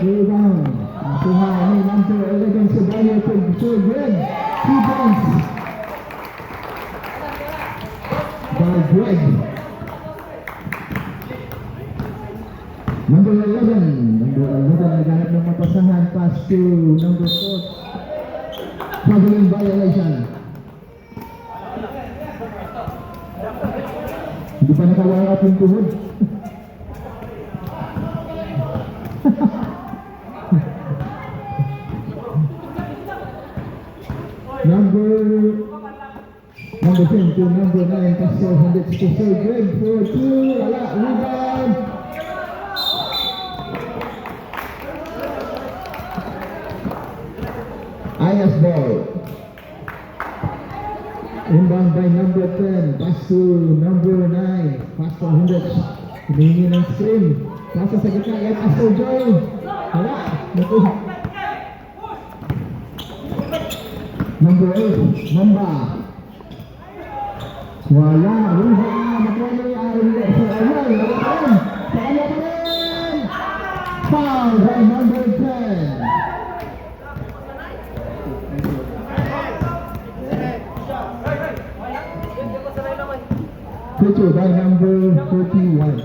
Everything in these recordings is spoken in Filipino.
rebound. Nakuha ni number 11 sa Bayo to Greg. 2 points. By Greg. Number 11 naghanap ng mapasahan, pass to number 4. Traveling violation. Hindi pa nakawala yung tuhod. Number 10 to number 9, Pastor Hendricks to Sir Greg for 2. Wala, rebound. Ayas ball. Inbound by number 10, pass to number 9, Pastor Hendricks. Humingi ng screen. Pasa sa gitna, yan Pastor Joy. Wala, naku. Number 8, Mamba. Wala, nakuha na yung si Ayay. Wala pa rin. Sa kanya pa rin. Foul by number 10. Picture by number 41.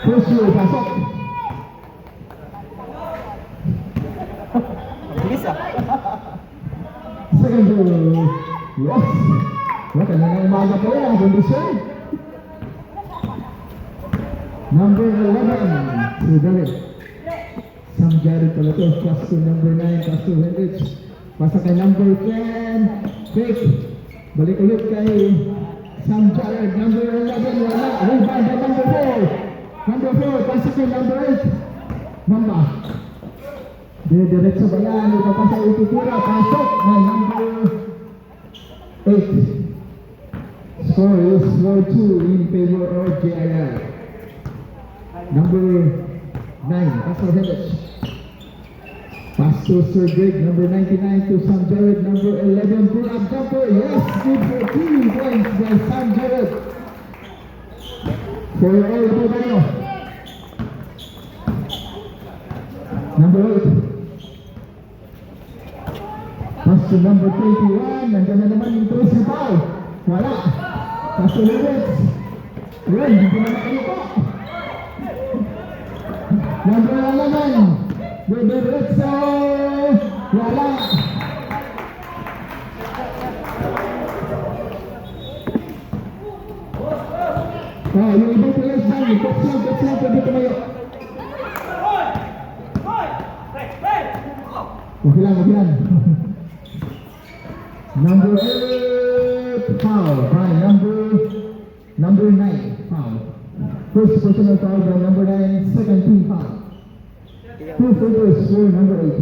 First year, pasok. Bilis ah. Second year, yes. Wala na umaga pa yan, kondisyon. Number 11, si Derek. Sam Jared pala to, pass to number 9, pass to Hendricks. Pasa kay number 10, Fake. Balik ulit kay Sam Jared, number 11, wala. Rebound by number 4. Number 4, pasa kay number 8. Mamba. Diretso ba yan? Ito pa sa itutira. Pasok na number 8. Score is 4-2 in favor of JIR. Number 9, Pastor Hendricks. Pass to Sir Greg, number 99 to Sam Jared, number 11 pull-up jumper. Yes, good for 2 points by Sam Jared. For all the Bayo. Number 8. Pass to number 21. Nandiyan na naman yung Tracy Pao. Wala. Pass to Lewis. Ren, hindi naman kayo po. Number 11. Diretso. Wala. Yung ibang players na, yung box lang, pwede tumayo. Okay lang. Number 8, foul by number 9, foul. First personal foul by number 9, second team foul. 2 figures for number 8.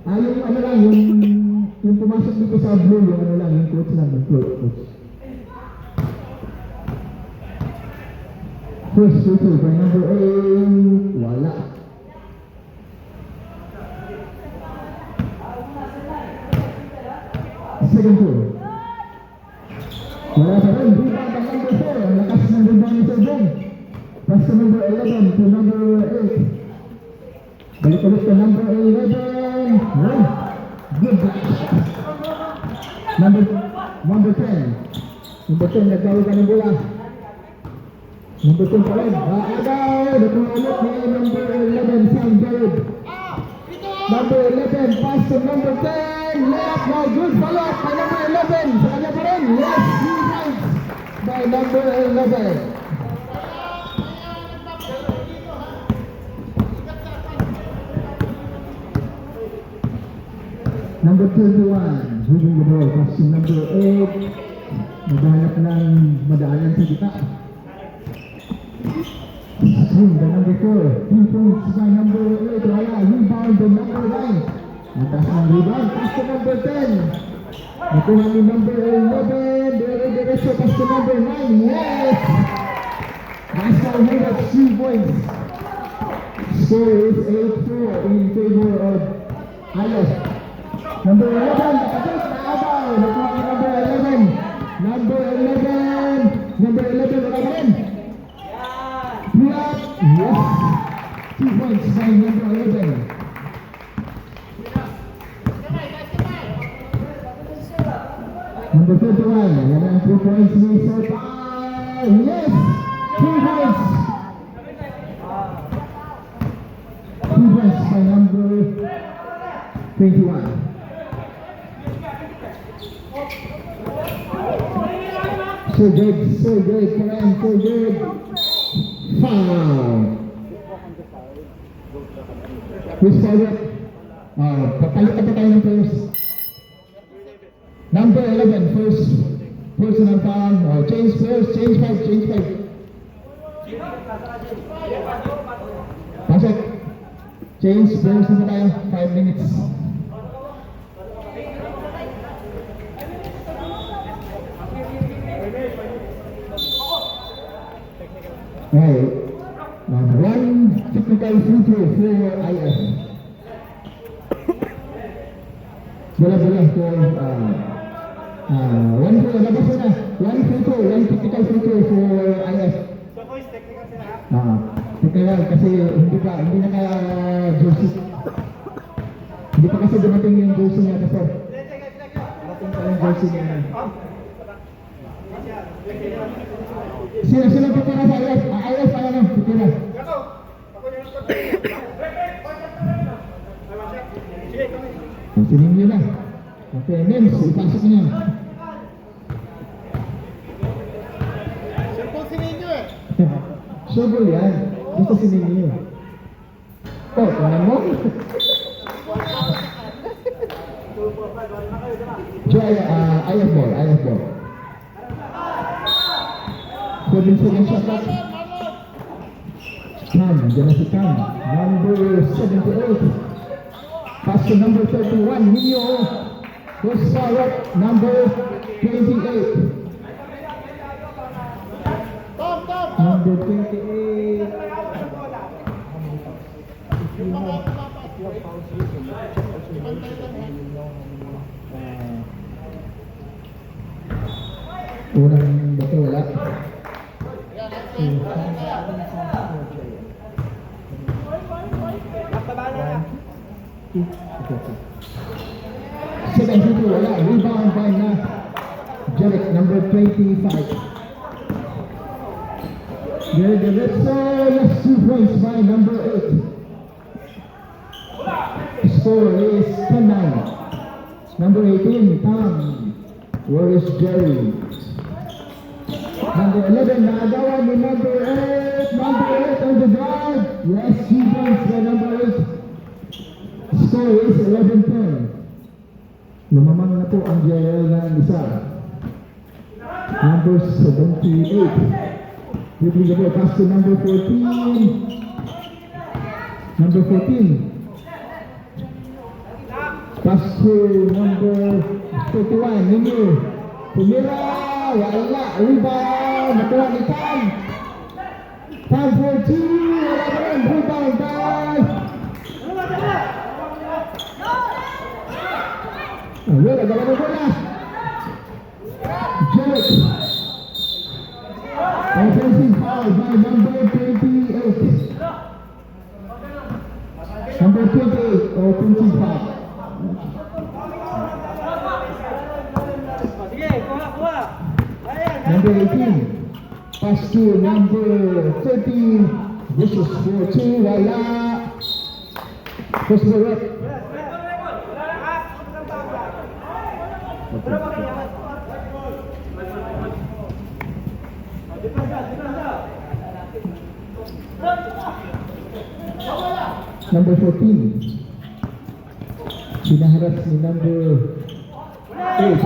Yung ano lang, yung pumasok dito sa blue, yung ano lang, yung coach lang, yung coach. First shooter by number 8, wala. Second tour. Wala pa rin. Rebound by number 4. Ang lakas ng rebound ni Sir John. Pass to number 11 to number 8. Balik ulit to number 11. Oh, good block. Number 10. Number 10, nagkawin ka ng bola. Number 10 pa rin. Agaw! Nakuha ulit ni number 11, Sam Jared. Number 11, pass to number 10. Left, now good follow-up by number 11. Sa kanya pa rin. Yes, 3 points by number 11. Number 21, moving the ball, pass to number 8. Maghanap ng madaanan sa kita. Swing by number 4. 2 points by number 8. Wala, rebound by number 9. Natas ng rebound, pass to number 10. Nakuha ni number 11. Diretso, pass to number 9. Yes! Pascal Hendricks, 3 points. Score is 8-4 in favor of Ayos. Number 11, nakapit na Abaw. Nakuha ni number 11. Number 11, wala pa rin. Pull up. Yes! 2 points by number 11. Number 31, yan ang 2 points ni Sopa. Yes! 2 points! 2 points by number 21. So good, Karen, so good. Foul! Who's forward? Papalit na tayo ng players. Number 11, first personal foul. Change players, change 5. Pasok. Change players na tayo, 5 minutes. Right. One technical free throw for IF. Bola for one free labas na. One free throw, one technical free throw for IF. So boys, technical sila. Technical kasi hindi na kaya jersey. Hindi pa kasi dumating yung jersey niya kasi. Dumating pa yung jersey niya. Sino pitira sa IF? IF pa lang pitira. Ako yung sige, kami. Sinin nyo na. Okay, Mims, ipasok nyo. Simple sinin nyo eh. Sure yan. Gusto sinin nyo. Oh, tingnan mo. Joy, IF ball. 7 shot up. Cam, dyan na si Cam. Number 78. Pass to number 31, Nino. First foul up, number 28. Number 28. Unang bato, wala. Second free throw, wala. Rebound by Jerick, number 25. There, let's yes, 2 points by number 8. Score is 10-9. Number 18, Tom. Where is Jerry? Number 11, naagawan ni number 8. Number 8 on the drive. Yes, 2 points by number 8. Score is 11-10. Lumamang na po ang JL ng isa. Number 78. Dribbling the ball, pass to number 14. Number 14. Pass to number 31. Nino. Tumira. Wala. Rebound. Nakuha ni Tam. Tam 14. Wala pa rin. Rebound by. Wala. Gala na bola. Jerick. Offensive foul by number 28. Number 28, offensive foul. Sige, kuha. Number 18, pass to number 13. This is for 2, wala. First ball up. Number 14. Pinaharap ni number 8.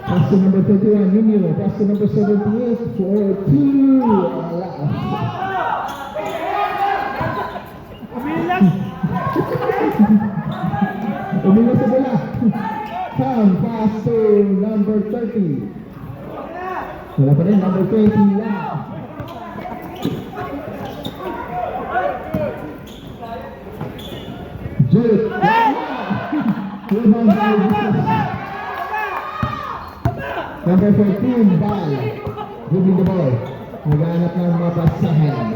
Pass to number 31, Nino. Pass to number 78 for 2. Wala. Umilas sa bola. Come, pass to number 30. Wala pa rin, number 20 lang. Jerick. Rebound by number 14, Bal. Dribbling the ball. Naghanap ng mapasahan.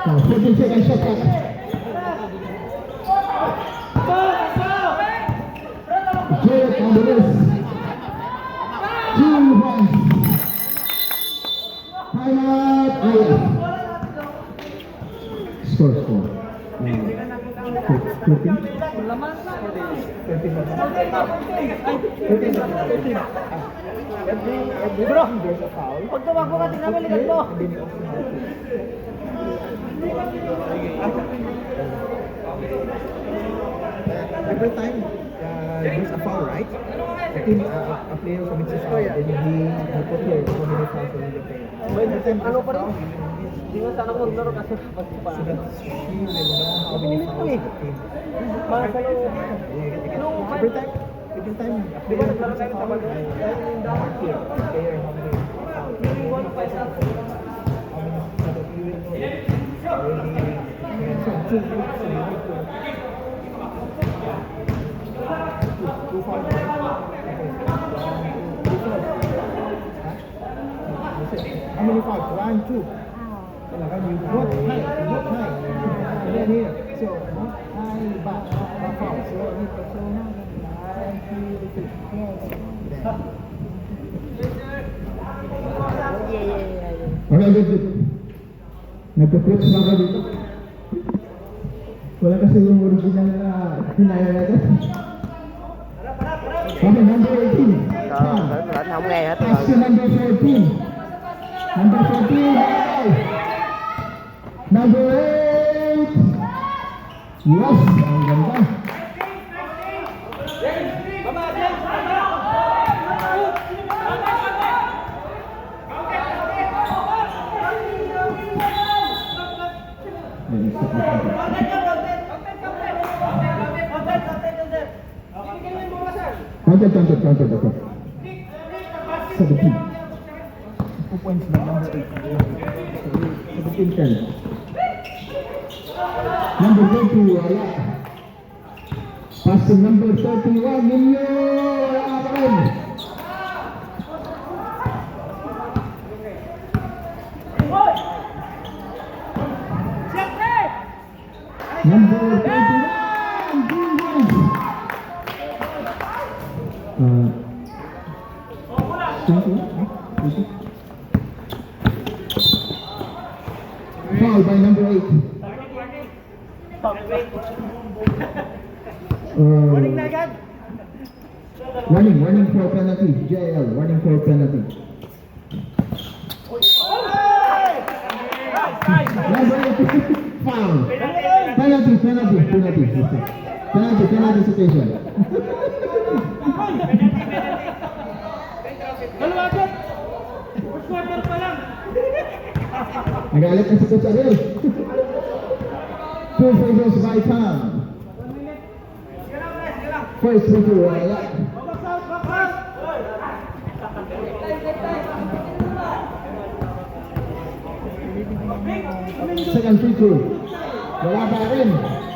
14 seconds shot clock. Jared Andres. 2 points. Timeout. Ayos. Score. 13. Bro, pag tumakbo ka, tingnan mo yung likod mo. Every time there's a foul, right? I think a player commits a foul, then he put here how many fouls will he play. Every time there's a foul, Hindi mo sana maglaro kasi kapag pa. so that he will know how many fouls the team. Every time a player commits a foul, I mark here the player how many fouls. How many so that you will know already. So you need to two fouls, right? How many fouls? 1, 2. What high? And then here. So high back foul. So you need to show 1, 2, 3. Okay, good. Nagka-coach na ako dito. Wala kasi yung original na hinaya natin. Okay, number 18. Không nghe hết Pass to rồi. number 14. Number 14. Number 8. Yes, ang ganda. Counted. 17. 2 points na number 8. 17-10. Number 20, wala. Pass to number 31, Nino. Wala pa rin. Number 31, Juniors. Foul by number 8. Warning na agad. Warning for penalty. JL, warning for penalty. Number 8, foul. Penalty situation. Dalawa agad. First quarter pa lang. Nagalit na si Coach Ariel. 2 favors by Tom. First free throw, wala. Second free throw. Wala pa rin.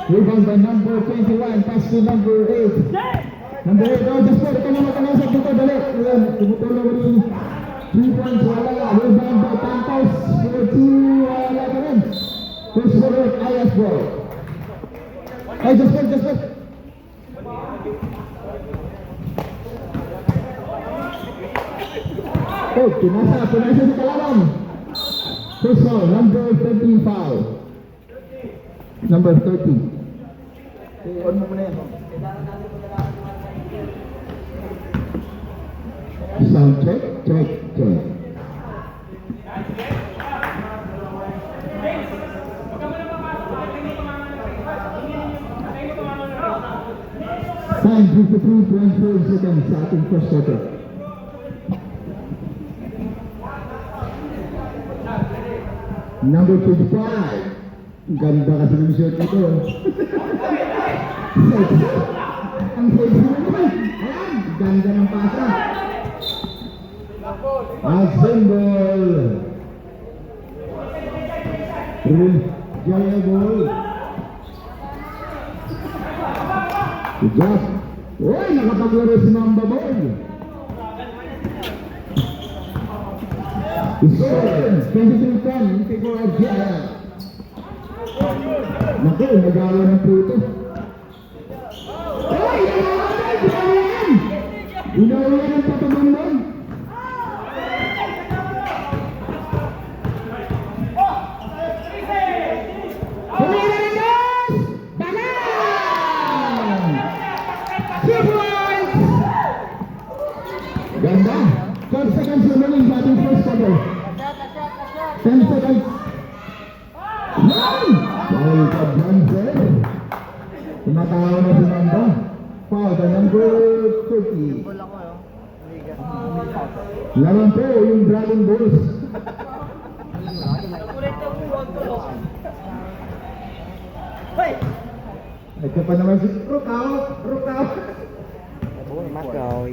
Rebound by number 21. Pass to number 8. Number 8. Oh, just ito naman kanasap dito. Dali. Tumutulong mo rin. 3 points. Wala. Rebound by Tantos. 4-2. Wala pa rin. First for it. Ayas ball. Ay, just put. Oh, pinasa sa kalaban. First foul, number 35. Number 30. On mo muna yan. Sound check. Time 53.4 seconds sa ating first quarter. Number 25. Ganda kasi ng shirt nito. Ang sexy naman. Ayan, ganda ng pasa. Assemble. Jaya ball. Good job. Uy, nakapaglaro si Mamba Boy. Score 23-10 in favor of Jaya. Naku, nagawa ng puto. Ay! Ginawan! Ginawan ng patamandang. Tumira ng dos! Banan! 2 points! Ganda! 12 seconds remaining sa ating first quarter. 10 seconds. Nine! Foul ka, Bronzer. Tumatawa na si Nanda. Foul ka, number 30. Laman po yung Dragon Balls. Ito pa naman si Rukaw. Rukaw. Makoy.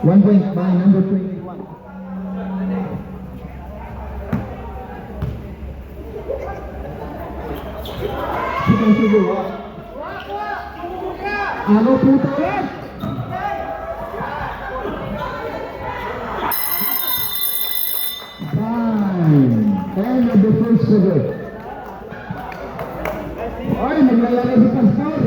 1 point by number 21. Sipang sugo. Ano po tayo? End of the first sugo. Ay, maglalagay si Pastor.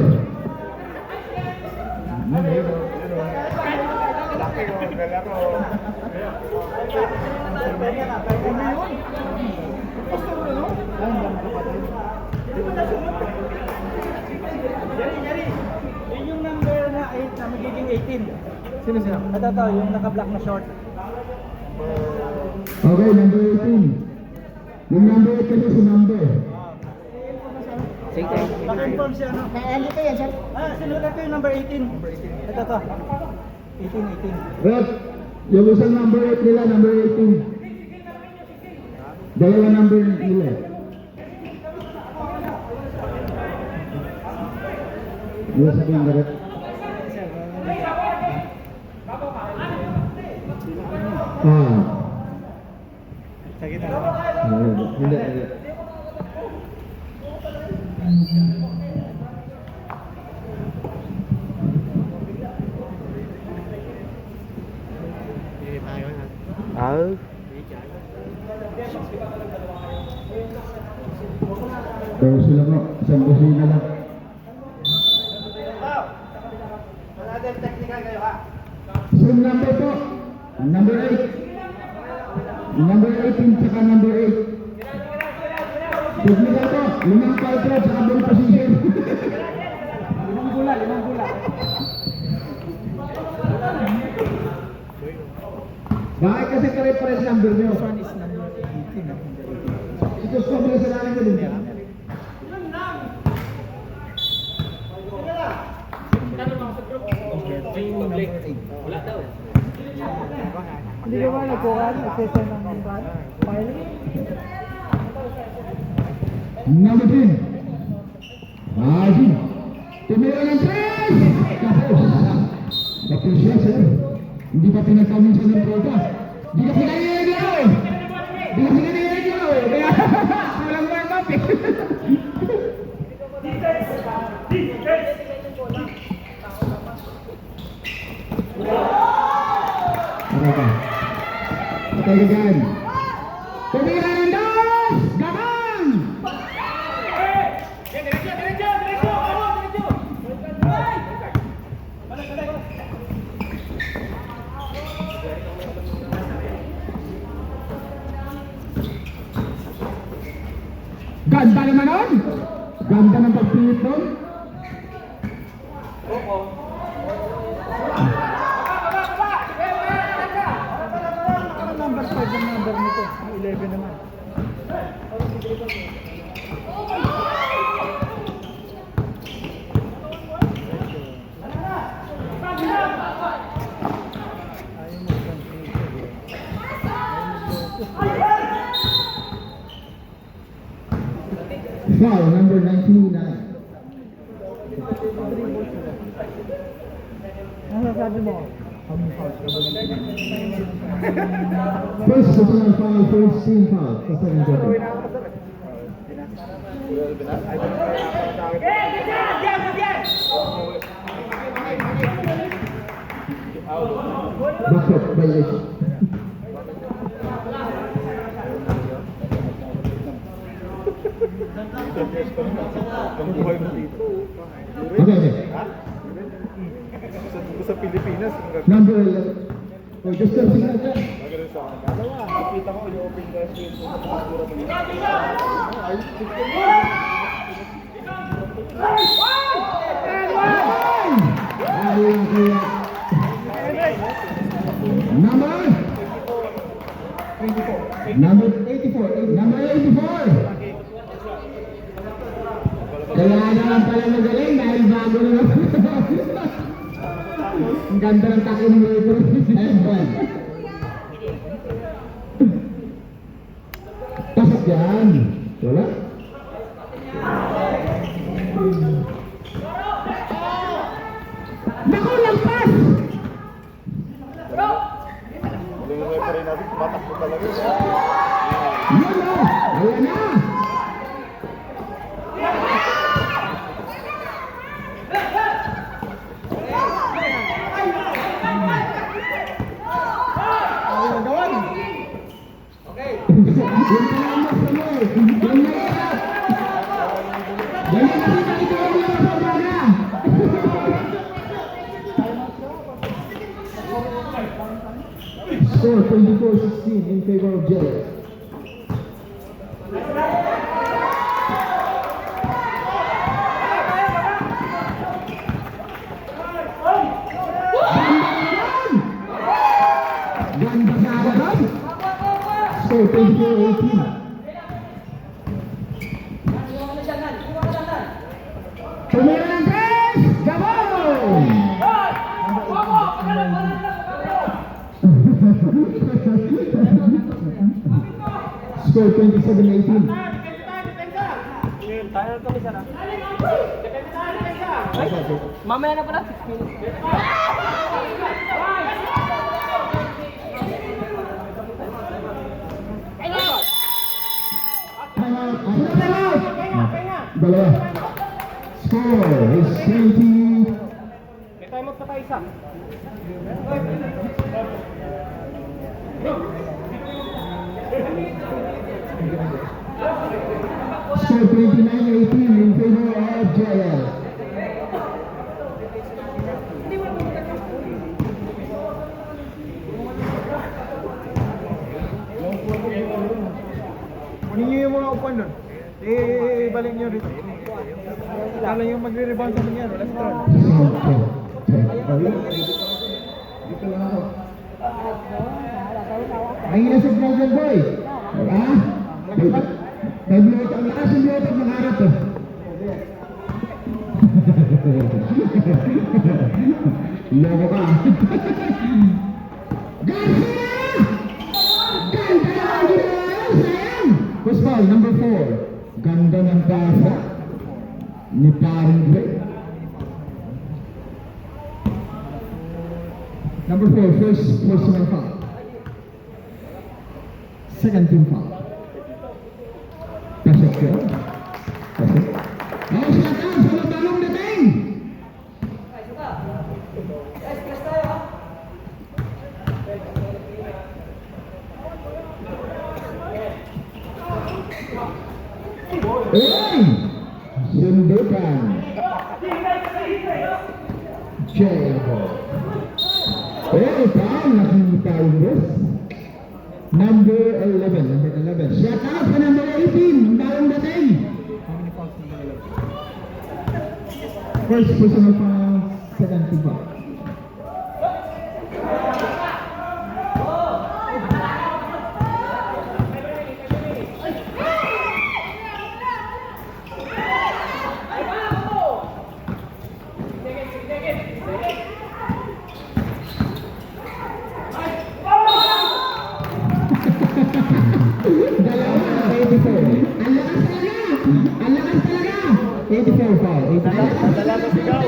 Yun yung number na 8 na magiging 18. Sino sila? Ito, yung naka-black na short. Okay, number 18. Yung number 8 kasi si number. Sige. Naka-inform siya, no? Naalito yan, sir. Sinulat ko yung number 18. Ito. 18. Rep, yung isang number 8 nila, number 18. Dalawa number nila. Yung sabihin na rep. Sakit na. Hindi. Pero sila mo, isang kusina lang. Another technical kayo, ha? Same number po. Number 8. Number 18 tsaka number 8. Technical po. 5 paltra tsaka ball position. 5 bola. Bakit kasi pare-pares number nyo? This one is number 18. Ito sa mga sa lalim ko din. Number 8. Hindi ka ba nagkuhan? Session ng file? Number 10. Ajin. Tumira ng 3! Tapos siya, sir. Hindi pa pinagkamin siya ng prota. Hindi ka pinag-ireglaw eh. Hindi ka pinag-ireglaw eh. Kaya, walang warm-up eh. Ano ka? Patagagan. Tumira ng 2! Gabang! Ganda naman nun! Ganda ng pagpilit nun! Number 5 ang number nito. 11 naman. Foul number 99. Ano sabi mo? First personal foul, first team foul. Sa second quarter. Backstop violation. years pa rin. Ang buhay mo dito. Okay, okay. Ha? Sa Pilipinas, ang gagawin. Number 11. Oh, just a second. Magaling sa akin. Dalawa. Nakita ko yung open guys yun. Sa pagkakura mo yun. Ayos. Number 84. Number 84. Kaya naman pala magaling dahil bago na naman. Ang ganda ng tako ng ito. Pasok yan. Wala? Naku, lampas! Yung referee natin, tumatakbo talaga. Yan na! Ayan na! Ano yung gawan? Yung kalamas na mo! Yung mahirap! Yan yung nakita ito ang mga pagbaga! Score 24-16 in favor of Jelly. Ganda sa agad. Score 24-18. Tumira ng press! Gabon! Score 27-18. Tayo na kami sana. Mamaya na pala. 6 minutes. Dalawa. Score is 20. May time out pa tayo isa. Score 29-18 in favor of JL. Kunin niyo yung mga upuan doon. Balik niyo dito. Kala yung magre-rebound sa kanya, last turn. Dito lang ako. Mahina sa Dragon Boy. Ha? May blow ang lakas yung blow ng harap eh. Loko ka. Garcia! Ganda ang ginawa! Sayang! First ball, number 4. Ganda ng pasa ni Paring Gray. Number 4, first personal foul. Second team foul. Pasok ko. Pasok. Oh, siya ka! Sa mabalong dating! Uy! Sundukan. Jericho. Foul, nakita Ubres. Number 11. Shut out sa number 18. Ang balong dating. First personal foul, second team foul. Dalawa, 84. Ang lakas talaga! Ang lakas talaga! 84 foul. 84. Dalawa sigaw.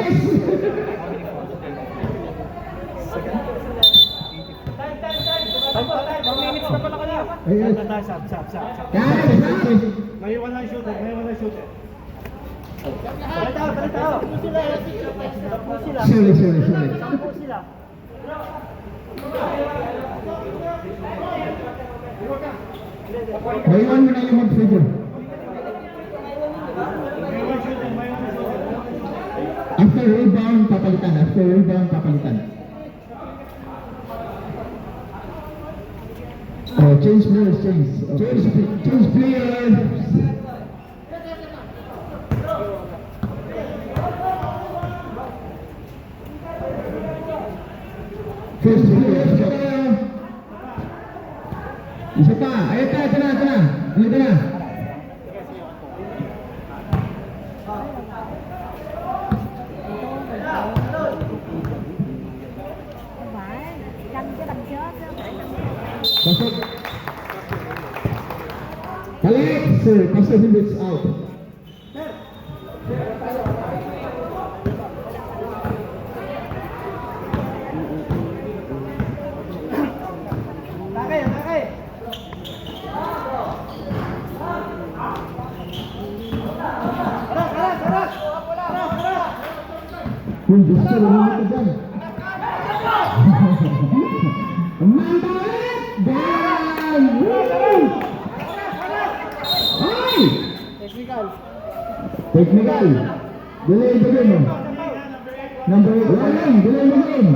Time. 1 minutes na pala kanina. Ayun. Sap. Guys, May wala shooter. Balik tayo. sorry. Sampo sila. Maiwan mo na yung mag-figure. After rebound, papalitan. After rebound, papalitan. Oh, change players, change. Change players. First player, isa pa. Ay, ito na. Ito na. Phải canh cái đâm chết chứ không phải đâm Pasok. Balik, sir. Pasok minutes out. Atake. Aras. Kung gusto, lumulot ka dyan. Mandalit! Dan! Woo! Ay! Technical. Delay mo. Number 1. Delay mo rin.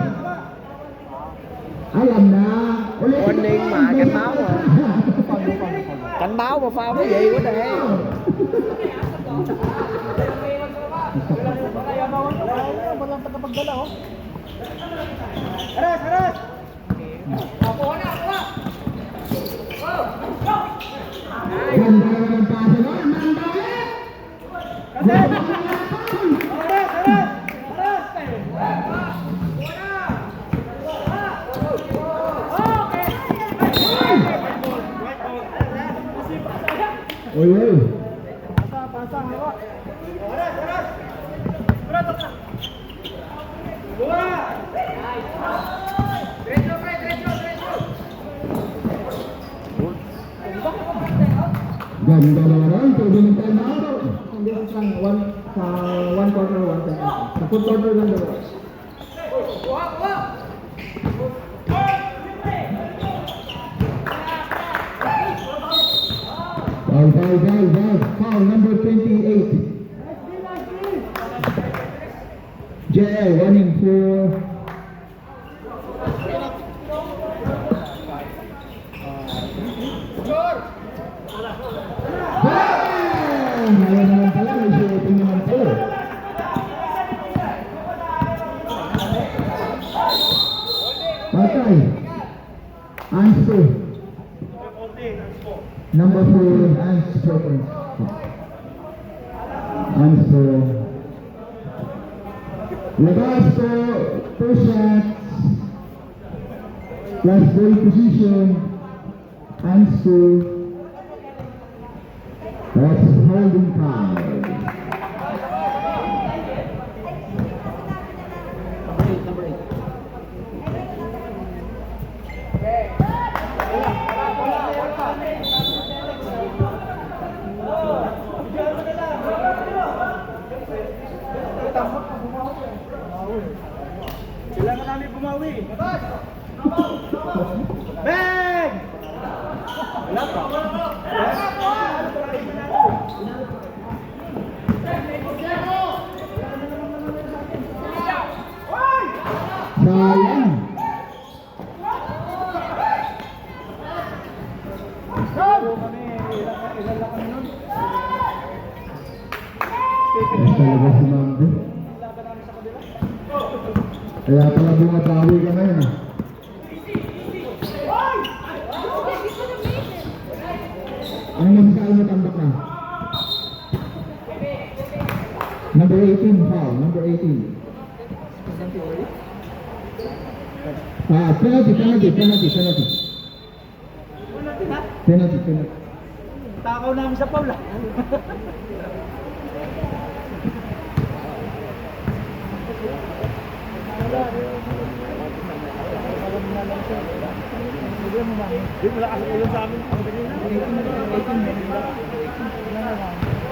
Alam na. Ulit. Warning mà, cảnh báo mà. Cảnh báo mà pha cái gì quá đây. Walang tagapagdala, oh. Aras! Ganda ng pasa nun. Mandalit! Oy. Pasa, hawa. Ganda naman. Pwede ng time out. This lang, one quarter, one time. Sa full quarter lang daw. Foul. Foul number 28. JL running for Ngayon naman pala, may shooting naman pala. Patay. Anso. Number 4, Anso. Labas po, first shots. Last ball position. Anso. That's holding foul. Number 8. Kailangan namin bumawi. Bang! Wala pa. Sayang. Talaga si Mando. Kaya pala bumabawi ka ngayon ah. Ano masasabi mo tambak na? Number 18 foul, number 18. Penalty. Takaw namin sa Paula.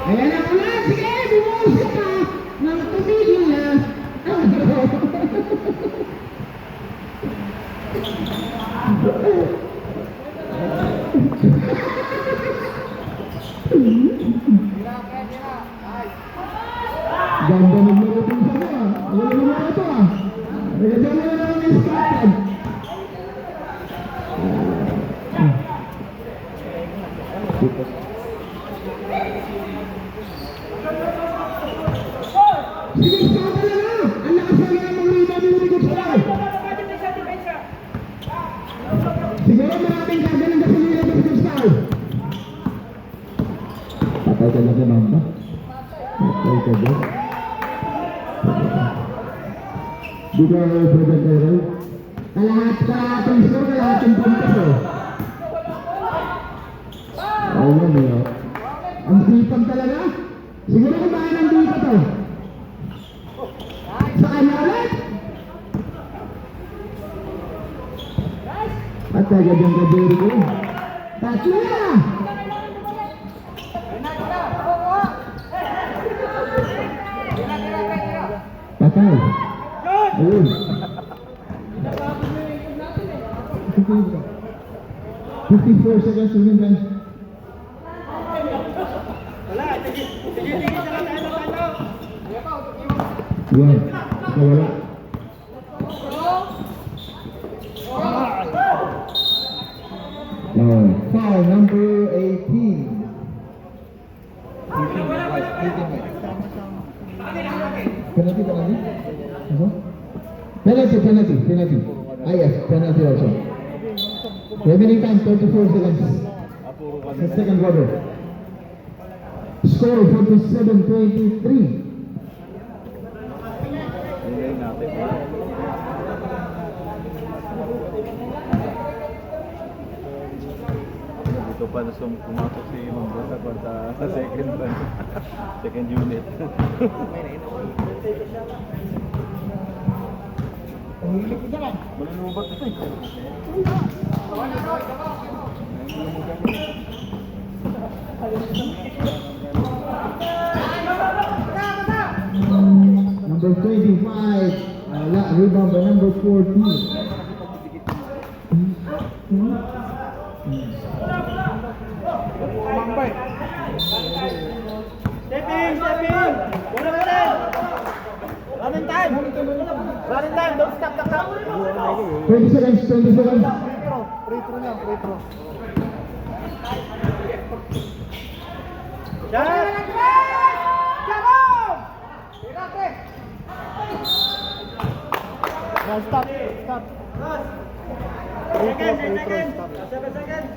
Ayan na pala, sige, bumuusap ka. Nang tumigil na. Ganda ng mga pinsa mo ah. Sige, stop na na! Ang lakas na nga mga rebound yung likod sa live! Siguro maraming gagaling na sinira sa likod sa live! Patay ka na si Mamba. Patay ka ba? Di ka present error? Kalahating score, kalahating puntos eh. Ayun eh. Ang sipag talaga. Siguro kung bakit nandito to. Saan na ulit? At agad yung kadiri ko. Tatlo na! Patay. Ayun. 54 seconds remaining. Yan, nawala. Foul number 18. 18 right. Penalty. Ano? Penalty. Ah yes, penalty also. Remaining time 34 seconds. The second quarter. Score 47-23. Ito pa na pumasok si Mamba sa second unit. Malulubat ito eh. Number 25, rebound by number 14. Step in! Running time! Don't stop. 20 seconds. Free throw na. No, stop. Free throw, stop. 7 seconds.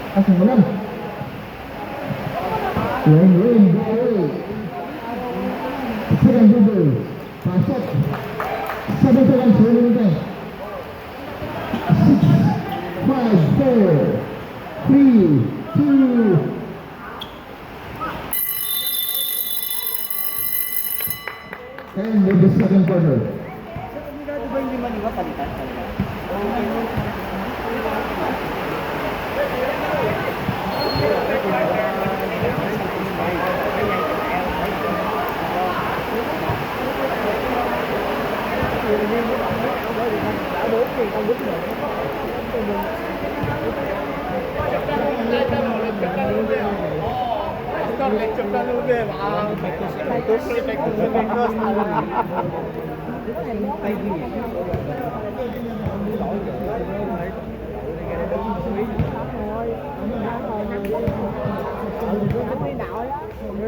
Asan mo lang? Rain, second dribble. Pasok. 7 seconds, remaining time. 6, 5, 4, 3, 2. And with the second quarter. Sigurado ba hindi maniwa palitan?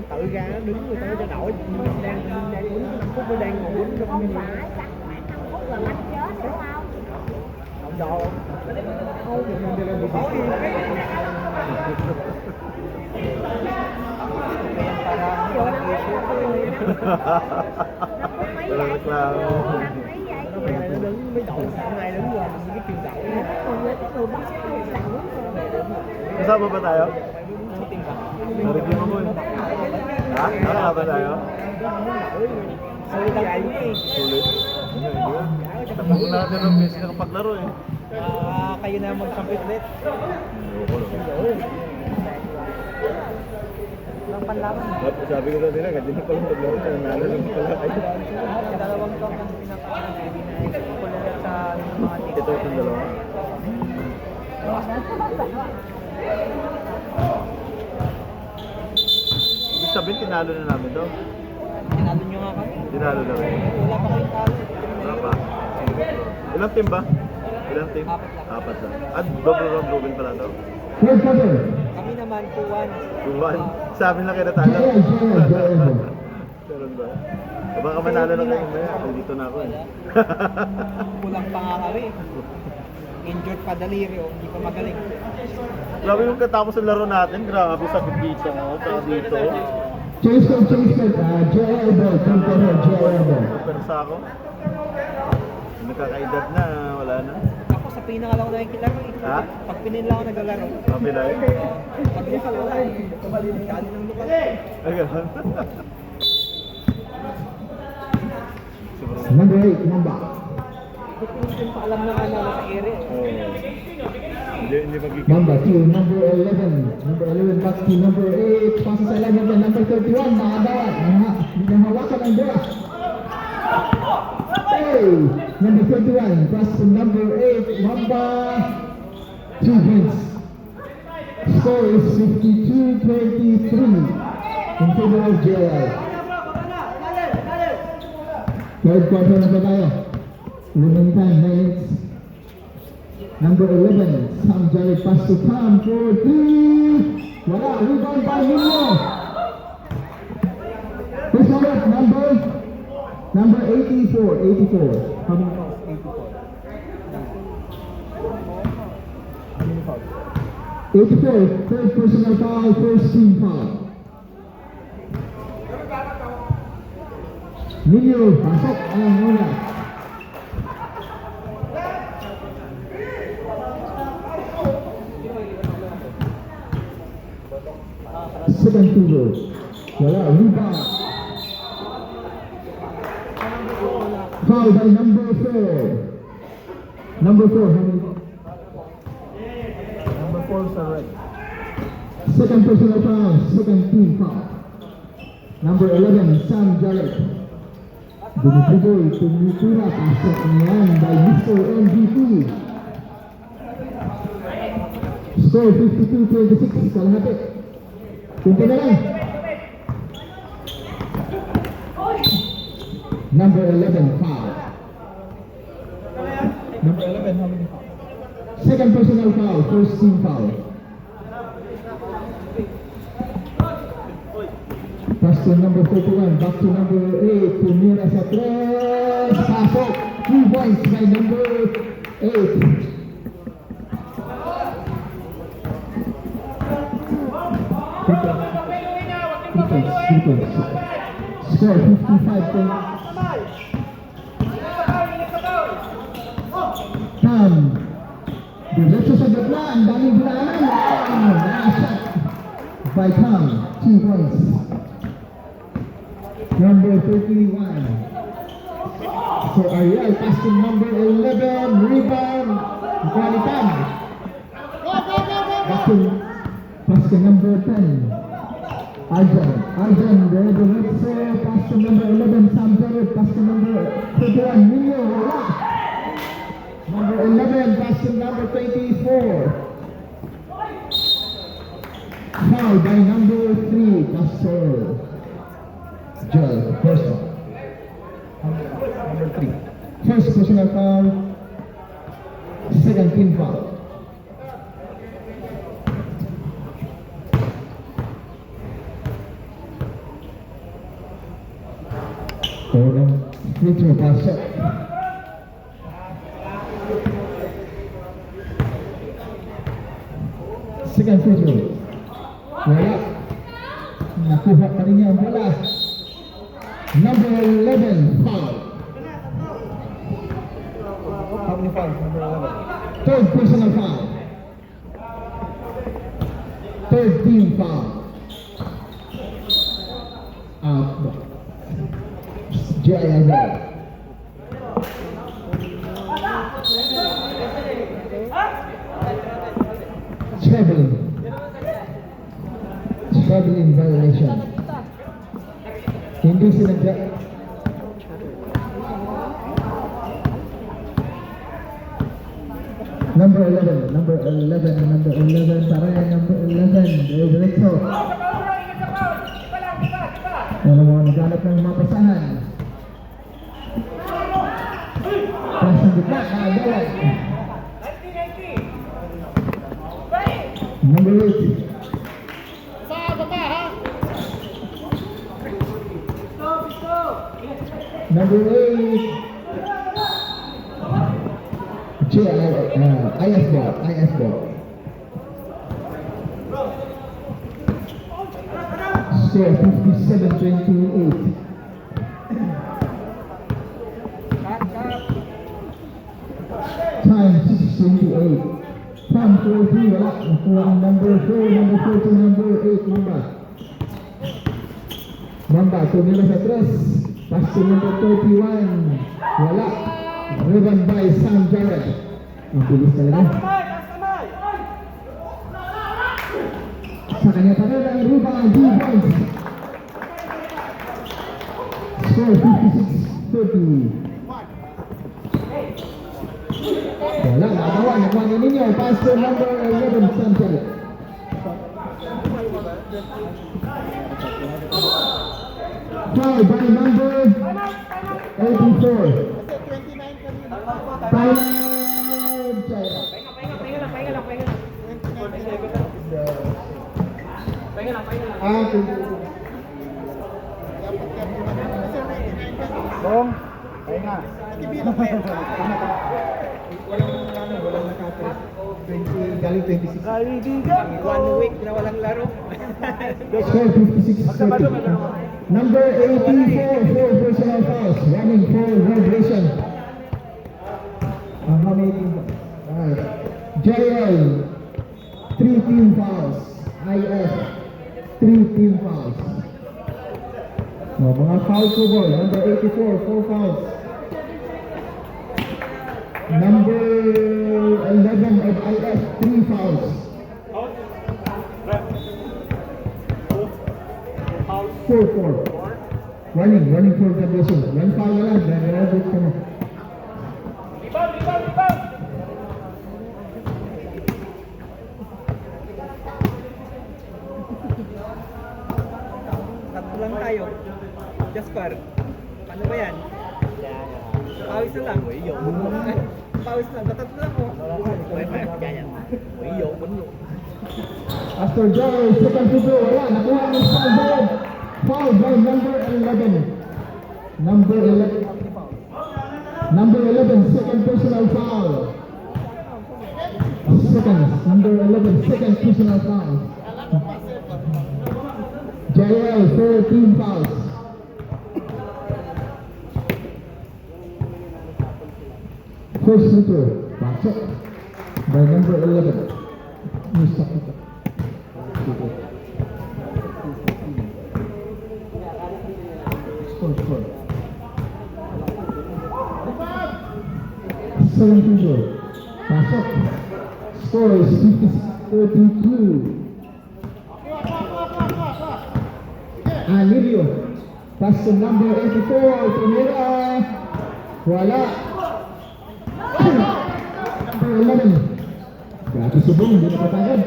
Tự ra nó đứng người ta cho đổi đang quýnh 5 phút nó đang ngồi quýnh Không phải, chắc phải 5 phút là bánh chết đúng không? không đồ thôi thì mình đi nó đứng mấy đội hôm nay đứng rồi mình cái chuyện đậu Kasama ba tayo? Narinig mo yun. Ha? Nakakaba ba tayo? Sulit ang Sulit. Tapos natin ang base na kapaglaro eh. kayo na magsampit ulit. Ayoko lang. Ang panlaban. Sabi ko na nila, ganyan na pala paglaro. Nanalo lang pala kayo. Dalawang top ang pinaka-popular sa mga team. Ito itong dalawa. Ibig sabihin, tinalo na namin to. Talo nyo nga kami. Dinalo na rin. Wala pa kayong talo. Wala pa. Ilang team ba? Ilang team? Apat lang. Apat lang. At double round robin pala daw. Third quarter. Kami naman, 2-1. 2-1. Sa amin lang kayo natalo. JL. Ganun ba? Baka manalo na kayo maya. Dito na ako eh. Kulang pa nga kami. Injured pa Dalirio, hindi pa magaling. Grabe yung katapos sa laro natin. Grabe sakit dito. Saka dito. Chase it. JL ball. Third quarter, JL ball. Persa ako. Nagkakaedad na. Wala na. Ako sa pinaka lang ako nakikilaro eh. Ha? Pag pinin lang ako naglalaro. Mapilay. Pag lukal wala eh. Kali ng lukal. Ay, ganun. Number 8, Mamba. Hindi pa alam na ano sa area. Oo. Hindi magiging. Mamba to number 11. Number 11 back to number 8. Pasok sa ilalim ng number 31. Nakadawat. Hinahawakan ang bola. Hey! Number 31. Pass to number 8. Mamba. 2 points. Score is 52-23 in favor of JL. Third quarter na ba tayo? Remaining time, 9 minutes. Number 11, Sam Jarrett pass to Tom for 3. Wala, rebound by Nino. Who's number 84. How many fouls? 84. How many fouls? 84, third personal foul, first team foul. Nino, pasok ang una. Second finger. Wala, rebound. Foul by number 4. Number 4, how many? Number 4 is red. Second personal foul, second team foul. Number 11, Sam Jarrett. Binibigay, tumitira, pasok niyan by Mr. MVP. Score 52-26, kalahati. Kunti na lang. Number 11, foul. Number 11, how many fouls? Second personal foul, first team foul. Pass to number 41, back to number 8, tumira sa 3, pasok, 2 points by number 8. Score 55 points. Tam, diretso sa gitna, ang daming binaanan. Nice shot by Tam, 2 points. Number 31. For Ariel, pass to number 11, rebound, Qualitan. Pass to number 10. Arjan, diretso, pass to number 11, Sam Jarrett, pass to number 31, Nino, wala. Number 11, pass to number 24. Foul by number 3, Pastor Joel, first one. Number 3. First personal foul, second team foul. Free throw pasok. Second free throw. Wala. Nakuha pa rin niya ang bola. Number 11, foul. How many fouls? Number 11. Third personal foul. Third team foul. JL ball. Traveling violation. Hindi sinadya. Number 11, number 11, para number 11, diretso. Ano mga naghanap ng mga pasahan. Pass ng gitna, nakagawa. Number 8. Number 8. IS ball. Score 57-28. Time 6:28. Time 4-3, wala. Nakuha ang number 4 to number 8, Mamba, tumira sa 3. Pass to number 31. Wala. Driven by Sam Jarrett. Ang bilis talaga. Sa kanya pa rin ang rebound, D-points. Score 56-30. Wala, nakawa. Nakuha na ninyo. Pass to number 11, Sam Jarrett. Foul by number 84. Time out, Jarrett. Bong, pahinga. Walang nakatira. 20, galing 26. One week na walang laro. Score 56-30. Number 84, 4 personal fouls. Running for regulation. How many teams? JL, 3 team fouls. IS, 3 team fouls. Mga foul ko ball. Number 84, 4 fouls. Number 11 of IS, 3 fouls. 4. Running for regulation. 1 foul na lang. Graduate ka na. Tatlo lang tayo. Jasper, ano ba yan? Pawis na lang. Pawis lang, tatlo lang oh. After Joy, second to go, wala, nakuha ng foul ball. Foul by number 11. Number 11, second personal foul. Number 11, second personal foul. JL, 4 fouls. First shooter, pasok by number 11. Mr. Score. 7 shooter, pasok. Score is 32. Alivio, pass to number 84, tumira. Wala. Number 11. Grabe si Bong, hindi nakatagad.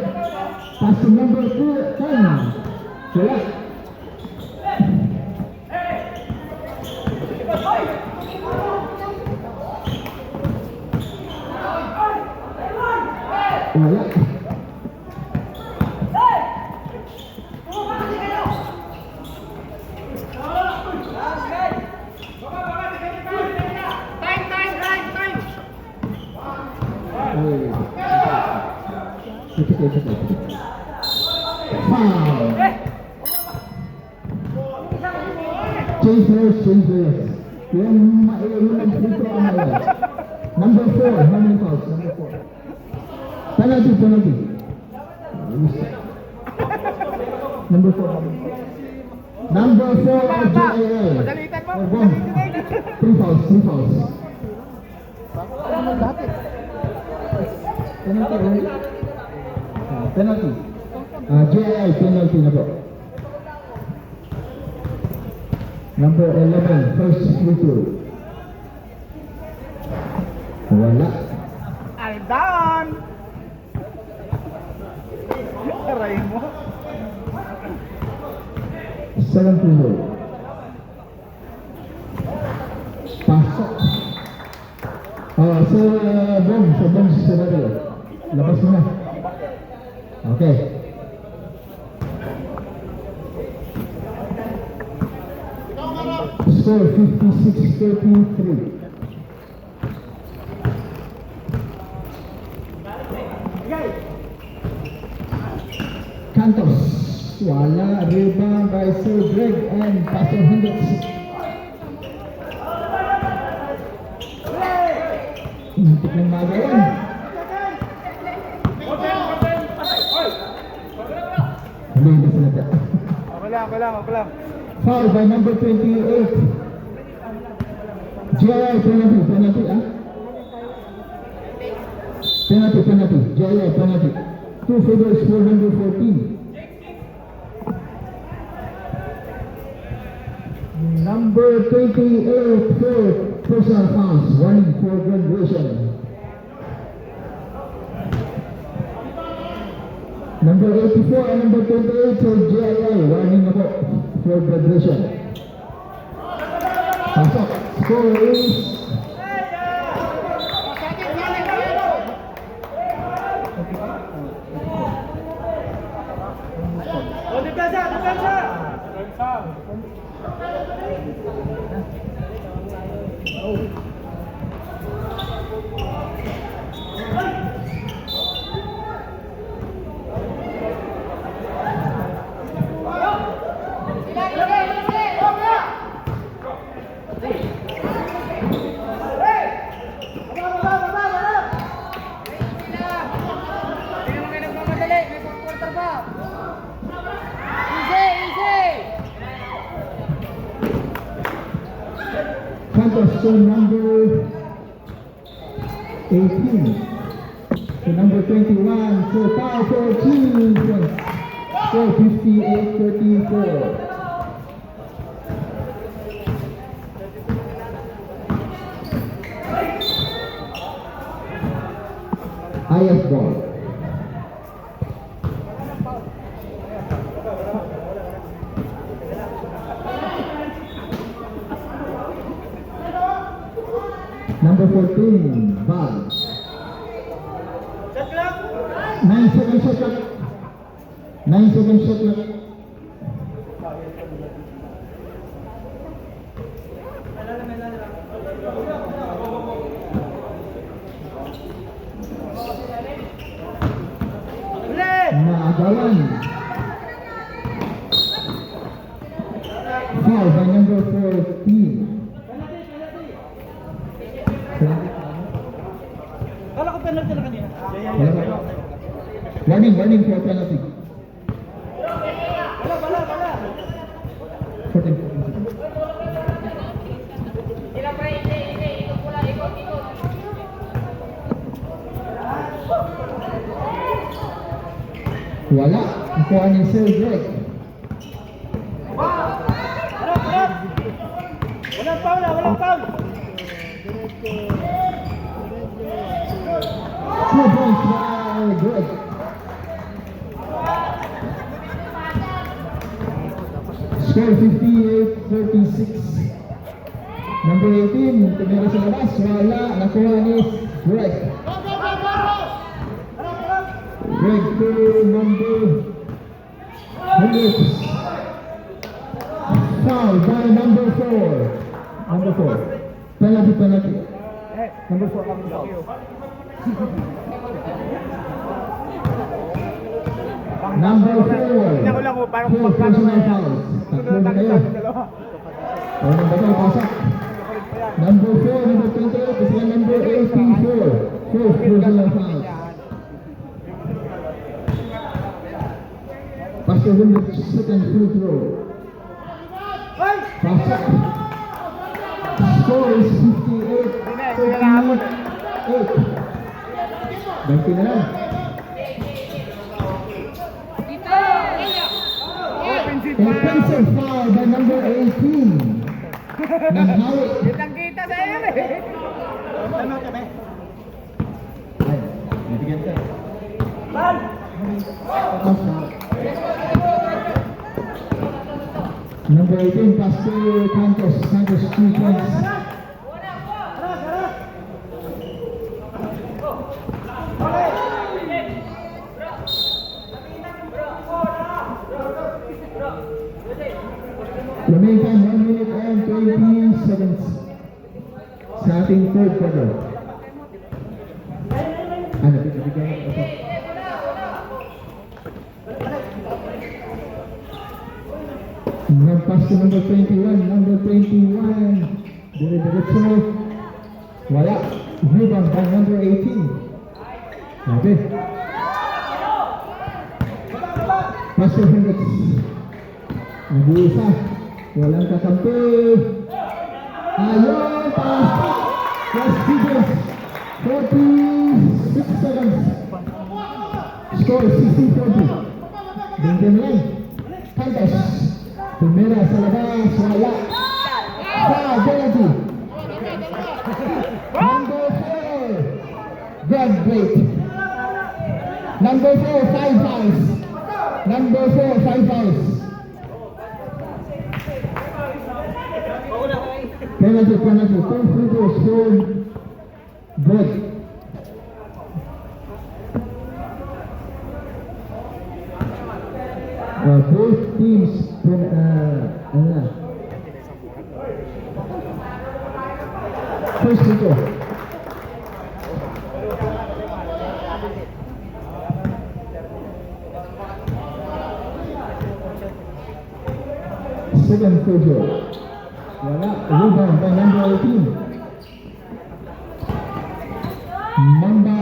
Pass to number 10. Wala. Wala. Foul. Change verse. Yung nag-free throw ang wala. Number 4, how many fouls? Number 4. Penalty. Number 4. Number 4 of JAL. Bong. 3 fouls. Penalty. JAL penalty na po. Number 11, first free throw. Wala. Aldan! Aray mo. 7 free throw. Pasok. Oh, so, Bong, Senador. Labas mo na. Okay. Score 56-33. Cantos. Wala. Rebound by Sir Greg and Pastor Hendricks. Hintik ng maga yan. Hindi sila dyan. Okay lang. Foul by number 28. GII penalty ah. Penalty. GII penalty. 2 figures for number 14. Number 28 for personal fouls. Warning for graduation. Number 84 and number 28 for GII. Warning ako for graduation. Pasok. Score is Cantos to number 18. To number 21 for foul for 2 points. Score 58-34. IF ball. Number 14, ball. 9-second shot clock. 9-second shot clock. Naagawan. Foul by number 14. Kala ko penalty na kanina. Warning for penalty. Bala. 14. Wala. Kuha ni Sir Greg. Walang foul. 2 points by Greg. Score 58-36. Number 18, tumira sa labas. Wala. Nakuha ni Greg. Greg to number 100. Foul by number 4. Penalty. Number 4 coming foul. Number 4. Four personal fouls. Tatlo na kayo. Unang bato, pasok. Number 4, number 28, kasi number 84. Fourth personal fouls. Pastor Williams, second free throw. Pasok. Score is 58-38. 20 na lang. Offensive foul by number 18. Nahawi. Kita sa iyo eh. Ano ka ba? Ay, nabigyan ka. Bal! Number 18, Pastor Cantos 2 points. ating third quarter. Ano, bigyan mo ito. Run pass to number 21, number 21. Dire-diretso. Wala. Rebound by number 18. Sabi. Pass to Hendricks. Nag-iisa. Walang kakampi. Ayun, pass. Plus Tigres. 46 seconds. Score 60-40. Binggan lang. Contest. Tumira sa labas. Wala. Foul penalty. Number 4. Greg Blake. Number 4, 5 fouls. Number 4, 5 fouls. Penalty. 2 free throws for Greg. Both teams first free throw. Second free throw. Wala. Rebound by number 18. Mamba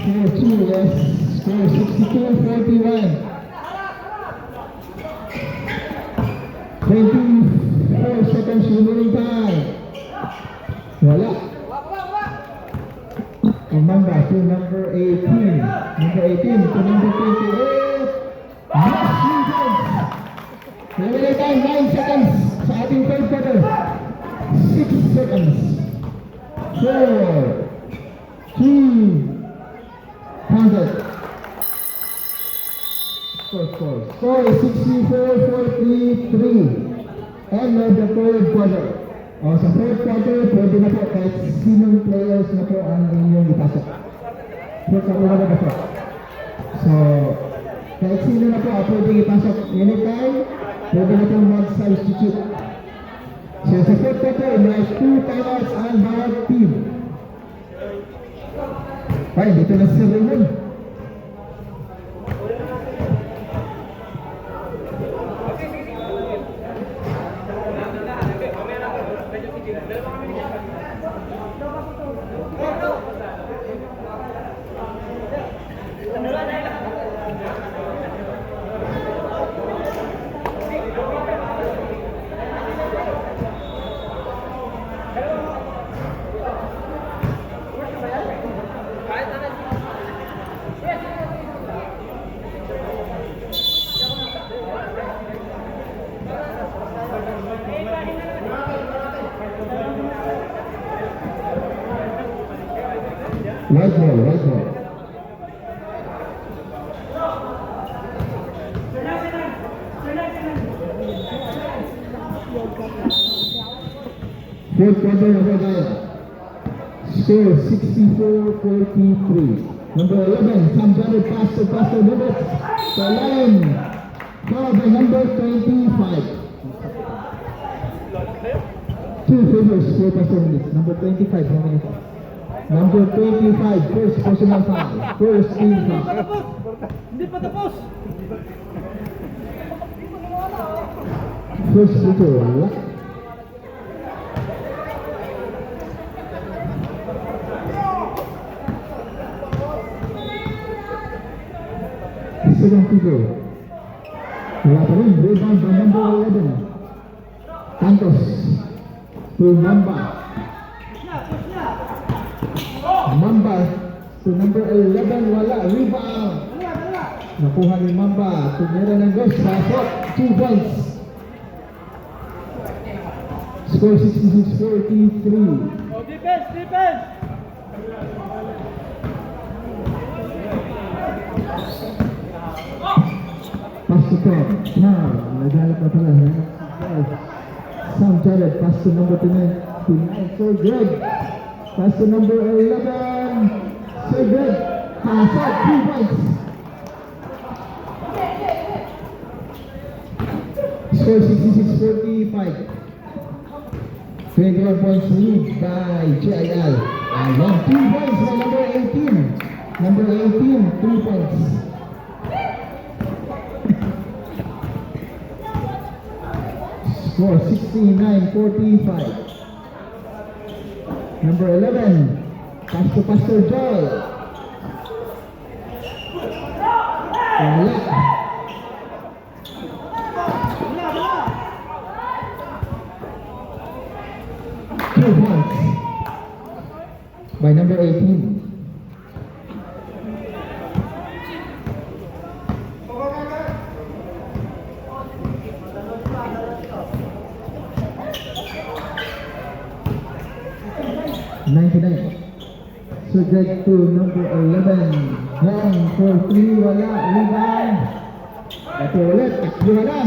for 2, yes. Score 62-41. 24 seconds remaining time. Wala. Mamba to number 18. Number 18 to number 28. Yes, defense. Remaining time 9 seconds sa ating third quarter. 6 seconds. 4, 2, counted. Score is 64-43. End of the third quarter. O sa third quarter, pwede na po kahit sinong players na po ang inyong ipasok. Third quarter na po. So, kahit sino na po ang pwede ipasok anytime, pwede na po mag-substitute. So sa third quarter, may 2 timeouts ang bawat team. Ay, dito na si Raymond. Right ball. Fourth quarter na po tayo. Score 64-43. Number 11, Sam Jared pass to Nuggets. Sa line. Foul by number 25. 2 favors for Pastor Nuggets. Number 25, how many fouls? Number 25, first personal foul. First team foul. Hindi pa tapos. First free throw, wala. Second free throw. Wala pa rin. Rebound by number 11. Santos. To Mamba. Mamba to number 11. Wala. Rebound. Nakuha ni Mamba. Tumira ng Ghost. Pasok. 2 points. Score 66-43. Oh, defense! Pass to top. Now, naglalap na pala. Sam Jared, pass to number 29 for Greg. Pass to number 11. Sir Greg. Pass out, 2 points. Score 66-45. 21 points lead by GIL. And 2 points by number 18. Number 18, 3 points. Score 69-45. Number 11, pass to Pastor Joel. Wala. Two points by number 18. Subject to number 11. Gone for 3, wala. Rebound. Ito ulit, takbo wala.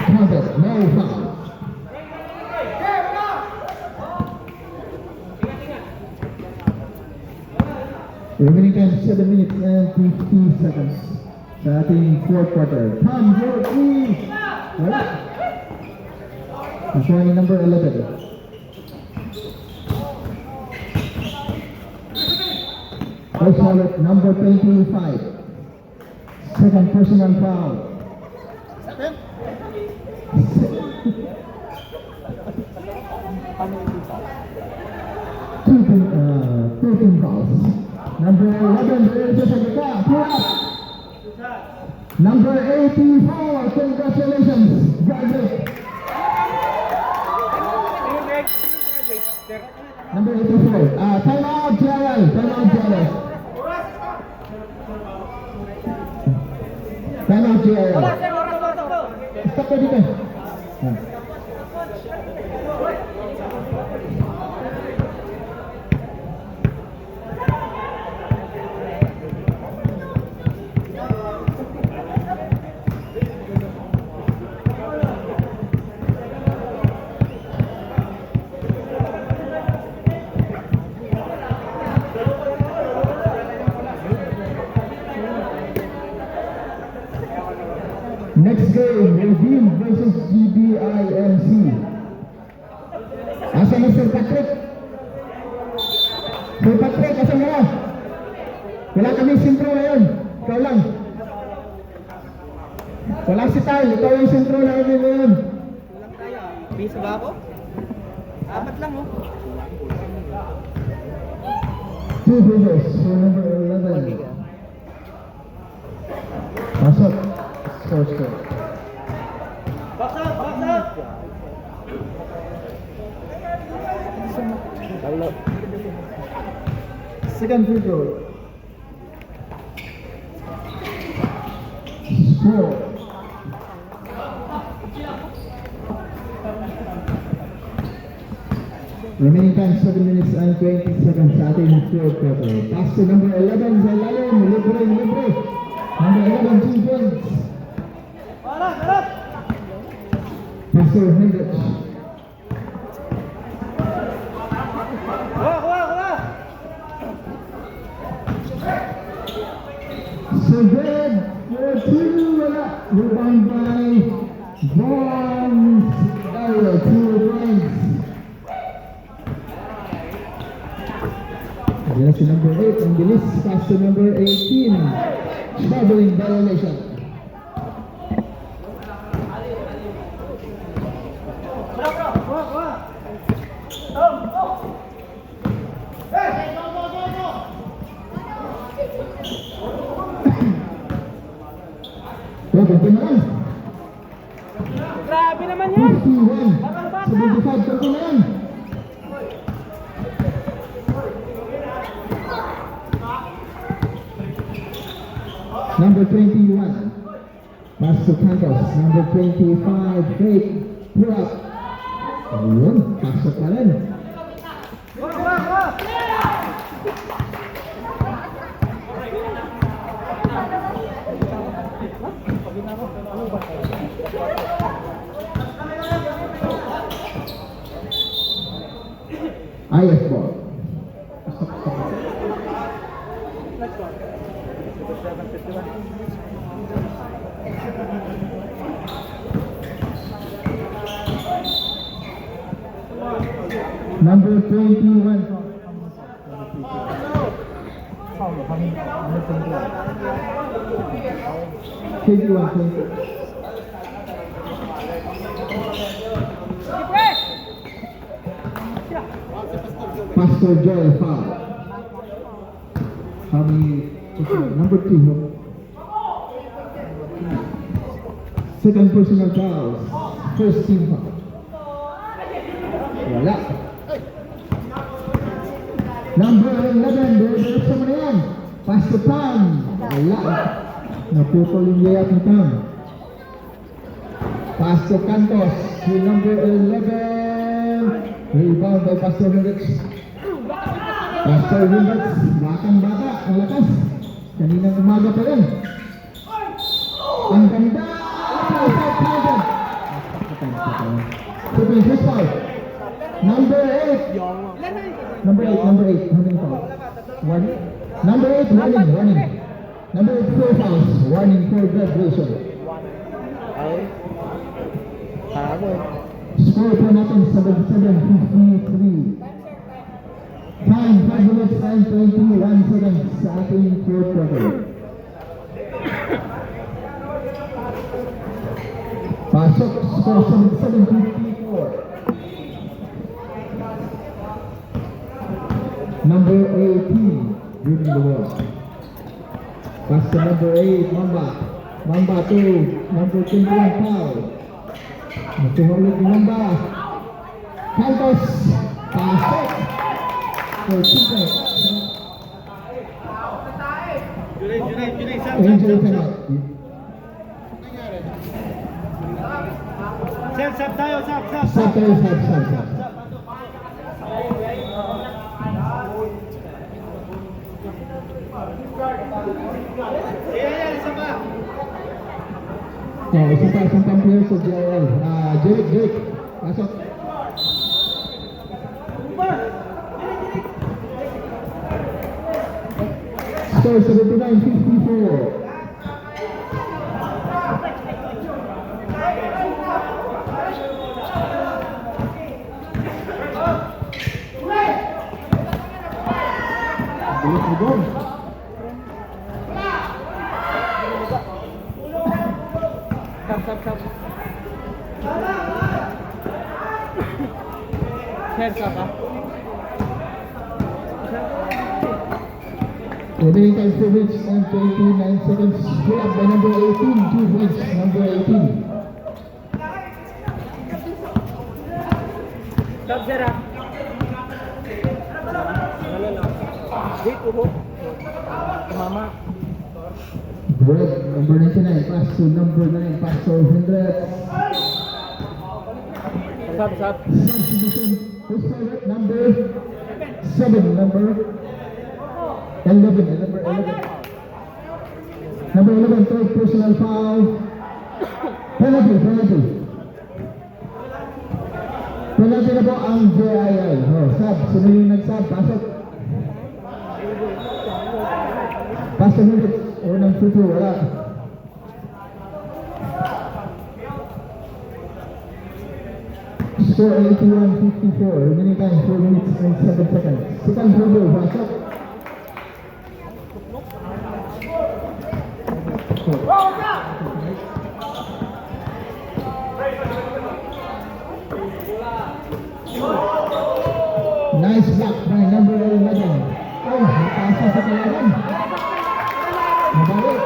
Contest, no foul. Remaining time 7 minutes and 50 seconds sa ating fourth quarter. Come, go, 3. Wala. Ito ni number 11. First foul at number 25. Second personal foul. Two team fouls. Number 11, there's a pull up. Number 84, congratulations, graduate. Number 84, time out, Gerald. Time out, Gerald. Time out, Gerald. Stop ka dito. Next game, Redeem versus GBIMC. Asa mo Sir Patrick? Sir Patrick, asa mo? Wala kami sentro ngayon. Ikaw lang. Wala si Tal, ikaw yung sentro namin ngayon. Walang kaya. Bisa ba ako? Apat lang oh. Two figures for number 11. Pasok. Score. Box up! Second free throw. Score. Remaining time 7 minutes and 20 seconds sa ating fourth quarter. Pass to number 11 sa lalim. Libre. Number 11, 2 points. Pastor Hendricks. Kuha! Seved for 2, wala. Rebound by Von Dyer, 2 points. Ayan si number 8, ang bilis. Pass to number 18. Traveling violation. Ganti naman. Grabe naman yan! 51. 75, ganti naman. Number 21. Pass to Cantos. Number 25, fake. Pull up. Ayun, pasok pa rin. IS ball. Number 21. Foul, how many? Number 21. 21, 20. Pastor Joel foul. How many? Number 2. Second personal foul. First team foul. Wala. Number 11, diretso mo na yan. Pastor Pam. Wala. Naputol yung layup ni Pam. Pastor Cantos, yung number 11. Rebound by Pastor Hendricks. Pastor Hendricks, batang bata, ang lakas. Kaninang umaga pa rin. Ang ganda! Super his foul. Number 8. Number 8. How many fouls? One. Number 8, warning. Number 8, 4 fouls. Warning for graduation. Ay. Habol. Score po natin 77-53. Time 5 minutes and 21 seconds sa ating fourth quarter. Pasok, score 77-54. Number 18, bringing the ball. Pass to number 8, Mamba. Mamba to number 21, foul. Natuhulog ni Mamba. Cantos. Pasok. For 2 points. Junay, Angel timeout. sab tayo, sab. Stop tayo, stop. Isa pa. Isang pang player sa JL. Jake. Pasok. Score 79-54. Bilis mo doon. Sab. Sab pa. Remaining time 2 minutes and 29 seconds. Grab by number 18, 2 points, number 18. Sab sira. Wait, uho. Mama. Grab number 99, pass to number 9, Pastor Hendricks. Sab. Substitution, who's forward? Number 7, number 11. Number 11, third personal foul. Penalty. Penalty na po ang JIL. Sub, sino yung nag-sub? Pasok. Pastor Hendricks, unang suto, wala. Score 81-54. Remaining time 4 minutes and 7 seconds. Second dribble, pasok. Nice block by number 11. Oh, napasa sa kalaban. Mabalik.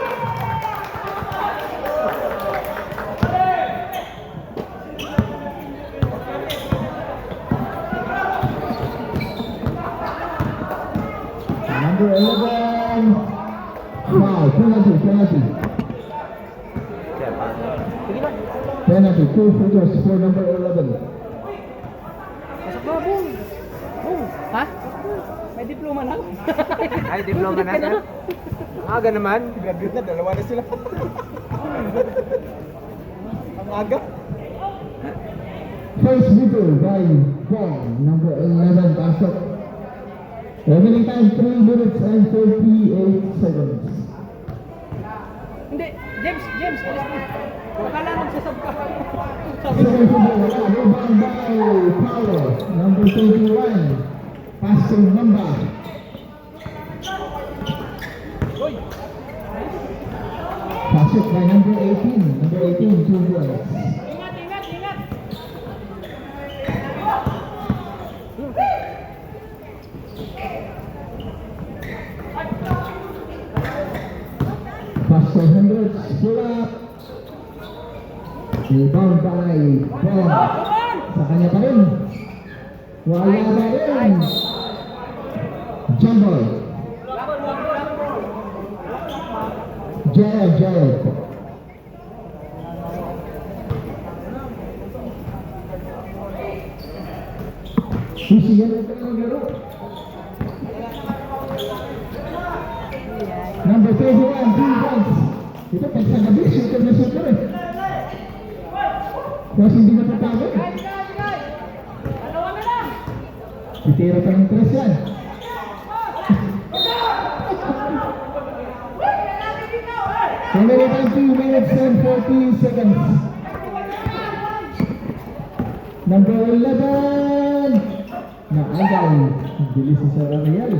Number 11. Wow, penalty. Penalty, 2 free throws for number 11. Pasok na, boom. Ha? May diploma na? Ay, diploma na sir. Aga naman. Graduate na, dalawa na sila. Ang aga. First dribble by Paul, number 11, pasok. Remaining time 3 minutes and 38 seconds. Hindi, James, alis na. Akala nung sasab ka. Second dribble, wala. Rebound by Paolo, number number 21, Pastor Mamba. Pasok by number 18, number 18, 2 points. Pastor Hendricks, pull up. Rebound by Bong. Sa kanya pa rin. Wala pa rin. Jumble. Jared. Susi yan ang naglaro. Number 31, 3 points. Ito, pagsagabi, shooter na shooter eh. Tapos hindi matatawag. Titira pa ng 3 yan. Remaining time 2 minutes and 40 seconds. Number 11. Naagaw. Bilis si Sarah Real.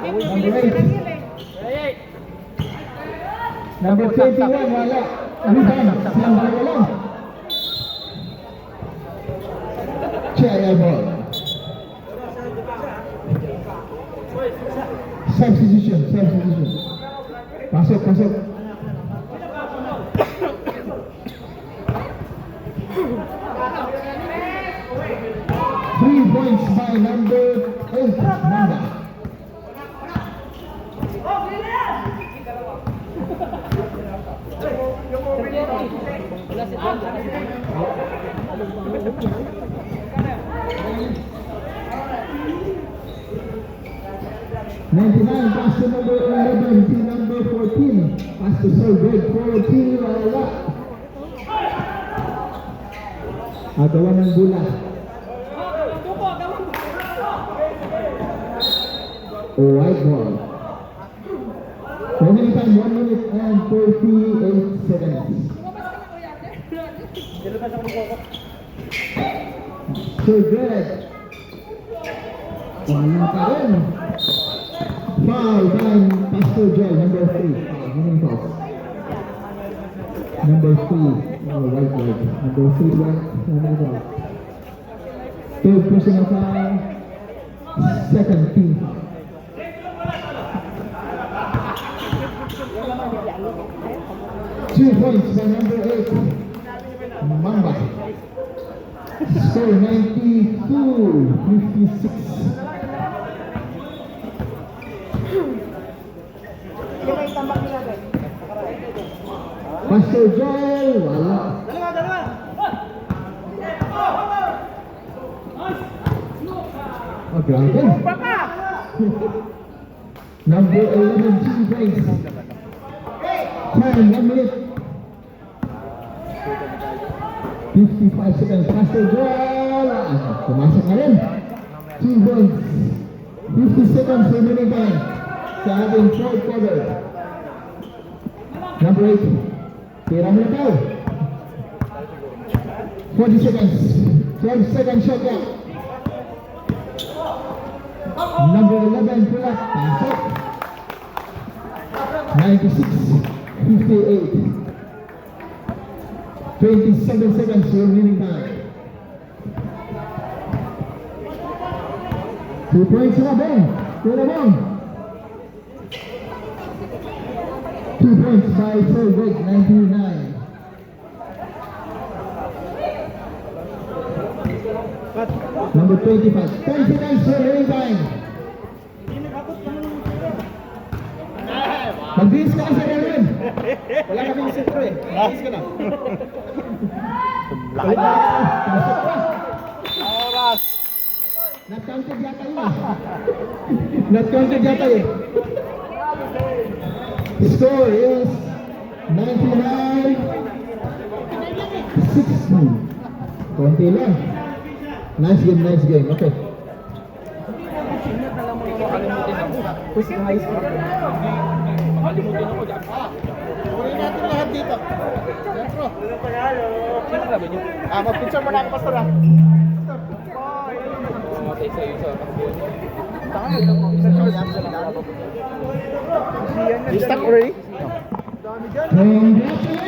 Number 8. Number 21, wala. Rebound, silang dalawa lang. Chair ball. Substitution. Pasok. 3 points by number 8, Manda. Ninety-nine, pass to number 11, to number 14. Pass to Solberg, 14, wala. Agawan ng bola. White ball. Remaining time 1 minute and 38 seconds. Solberg. Wala pa rin. Foul by Pastor Joel, number 3. Foul. Number 3. White ball. Number 3 white. Foul. Third personal foul. Second team foul. Two points by number 8, Mamba. Score 92-56. Pastor Joel, wala. Oh, grabe. Number 11, 2 points. Time 1 minute. 55 seconds. Pastor Joel. Pumasok na rin. 2 points. 50 seconds remaining time. Sa ating fourth quarter. Number 8. Tira mo na tao. 40 seconds. 12 seconds shot clock. Number 11. Pull up. Pasok. 96-58. 27 seconds remaining time. 2 points na bang. Pura bang. 2 points by Solberg, 99. Number 25. 10 seconds remaining time. Mag-grease ka kasi rin. Wala kaming sentro eh. Alis ka na. Laki na. Oras. Not-counted yata yun. Not-counted yata yun. The score is 99-60. Konti lang. Nice game. Okay. Makalimutin ako dyan. Kunin natin lahat dito. Sentro. Sino sabi niyo? Mag-picture mo na ako, Pastor. Pastor. Bye. You stop already? Congratulations!